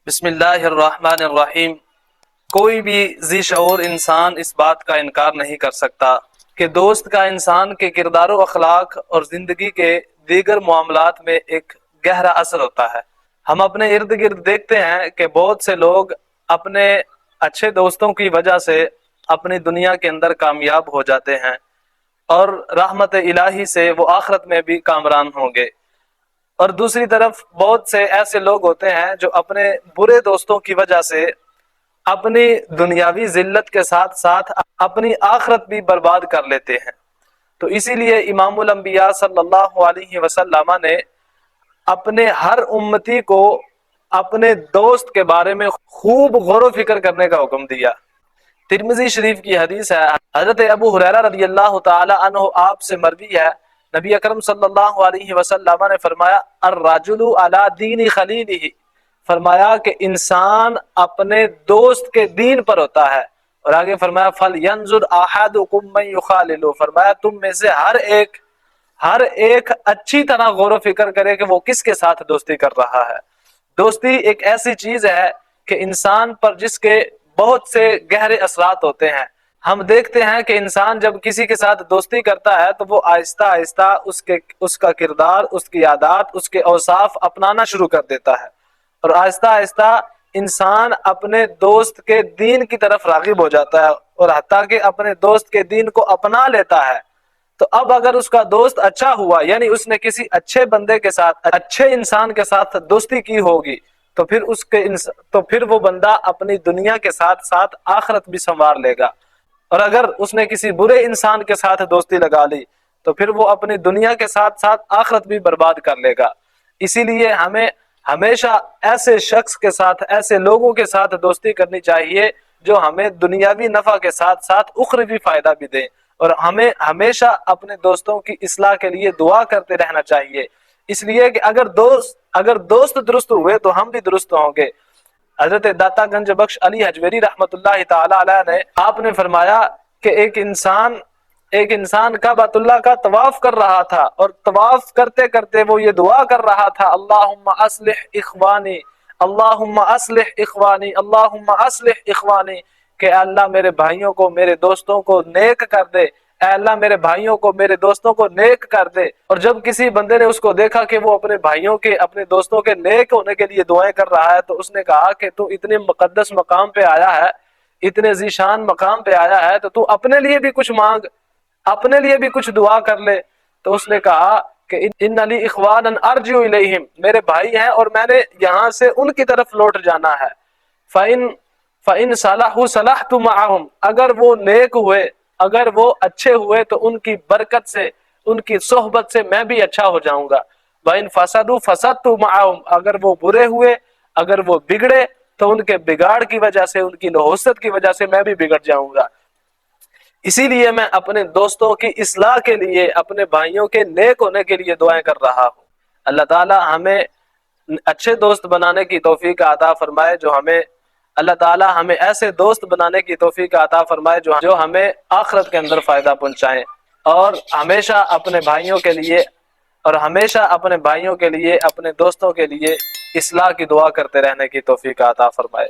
بسم اللہ الرحمن الرحیم۔ کوئی بھی ذی شعور انسان اس بات کا انکار نہیں کر سکتا کہ دوست کا انسان کے کردار و اخلاق اور زندگی کے دیگر معاملات میں ایک گہرا اثر ہوتا ہے۔ ہم اپنے ارد گرد دیکھتے ہیں کہ بہت سے لوگ اپنے اچھے دوستوں کی وجہ سے اپنی دنیا کے اندر کامیاب ہو جاتے ہیں اور رحمت الہی سے وہ آخرت میں بھی کامران ہوں گے، اور دوسری طرف بہت سے ایسے لوگ ہوتے ہیں جو اپنے برے دوستوں کی وجہ سے اپنی دنیاوی ذلت کے ساتھ ساتھ اپنی آخرت بھی برباد کر لیتے ہیں۔ تو اسی لیے امام الانبیاء صلی اللہ علیہ وسلم نے اپنے ہر امتی کو اپنے دوست کے بارے میں خوب غور و فکر کرنے کا حکم دیا۔ ترمذی شریف کی حدیث ہے، حضرت ابو ہریرہ رضی اللہ تعالی عنہ آپ سے مروی ہے، نبی اکرم صلی اللہ علیہ وسلم نے فرمایا الرجل علی دین خلیلہ، فرمایا کہ انسان اپنے دوست کے دین پر ہوتا ہے، اور آگے فرمایا فَلْيَنْظُرْ أَحَدُكُمْ مَنْ يُخَالِلُ، فرمایا تم میں سے ہر ایک اچھی طرح غور و فکر کرے کہ وہ کس کے ساتھ دوستی کر رہا ہے۔ دوستی ایک ایسی چیز ہے کہ انسان پر جس کے بہت سے گہرے اثرات ہوتے ہیں۔ ہم دیکھتے ہیں کہ انسان جب کسی کے ساتھ دوستی کرتا ہے تو وہ آہستہ آہستہ اس کا کردار، اس کی عادات، اس کے اوصاف اپنانا شروع کر دیتا ہے، اور آہستہ آہستہ انسان اپنے دوست کے دین کی طرف راغب ہو جاتا ہے، اور حتیٰ کہ اپنے دوست کے دین کو اپنا لیتا ہے۔ تو اب اگر اس کا دوست اچھا ہوا، یعنی اس نے کسی اچھے بندے کے ساتھ، اچھے انسان کے ساتھ دوستی کی ہوگی، تو پھر وہ بندہ اپنی دنیا کے ساتھ ساتھ آخرت بھی سنوار لے گا، اور اگر اس نے کسی برے انسان کے ساتھ دوستی لگا لی تو پھر وہ اپنی دنیا کے ساتھ ساتھ آخرت بھی برباد کر لے گا۔ اسی لیے ہمیں ہمیشہ ایسے شخص کے ساتھ، ایسے لوگوں کے ساتھ دوستی کرنی چاہیے جو ہمیں دنیاوی نفع کے ساتھ ساتھ اخروی فائدہ بھی دیں، اور ہمیں ہمیشہ اپنے دوستوں کی اصلاح کے لیے دعا کرتے رہنا چاہیے، اس لیے کہ اگر دوست درست ہوئے تو ہم بھی درست ہوں گے۔ حضرت داتا گنج بخش علی حجویری رحمۃ اللہ تعالی علیہ نے آپ نے فرمایا کہ ایک انسان کعبۃ اللہ کا طواف کر رہا تھا، اور طواف کرتے کرتے وہ یہ دعا کر رہا تھا اللہم اصلح اخوانی، اللہم اصلح اخوانی، اللہم اصلح اخوانی، کہ اے اللہ میرے بھائیوں کو، میرے دوستوں کو نیک کر دے، اے اللہ میرے بھائیوں کو، میرے دوستوں کو نیک کر دے۔ اور جب کسی بندے نے اس کو دیکھا کہ وہ اپنے بھائیوں کے، اپنے دوستوں کے نیک ہونے کے لیے دعائیں کر رہا ہے، تو اس نے کہا کہ تو اتنے مقدس مقام پہ آیا ہے، اتنے ذیشان مقام پہ آیا ہے، تو اپنے لیے بھی کچھ مانگ، اپنے لیے بھی کچھ دعا کر لے۔ تو اس نے کہا کہ ان لی اخوانا ارجع الیہم، میرے بھائی ہیں اور میں نے یہاں سے ان کی طرف لوٹ جانا ہے۔ فَإِن صَلَحُوا صَلَحْتُ مَعَهُمْ، اگر وہ نیک ہوئے، اگر وہ اچھے ہوئے تو ان کی برکت سے، ان کی صحبت سے میں بھی اچھا ہو جاؤں گا۔ وَإِن فَسَدُوا فَسَدتُّ مَعَهُمْ، اگر وہ برے ہوئے، اگر وہ بگڑے تو ان کے بگاڑ کی وجہ سے، ان کی نحوست کی وجہ سے میں بھی بگڑ جاؤں گا۔ اسی لیے میں اپنے دوستوں کی اصلاح کے لیے، اپنے بھائیوں کے نیک ہونے کے لیے دعائیں کر رہا ہوں۔ اللہ تعالی ہمیں اچھے دوست بنانے کی توفیق عطا فرمائے، اللہ تعالی ہمیں ایسے دوست بنانے کی توفیق عطا فرمائے جو ہمیں آخرت کے اندر فائدہ پہنچائیں، اور ہمیشہ اپنے بھائیوں کے لیے، اپنے دوستوں کے لیے اصلاح کی دعا کرتے رہنے کی توفیق عطا فرمائے۔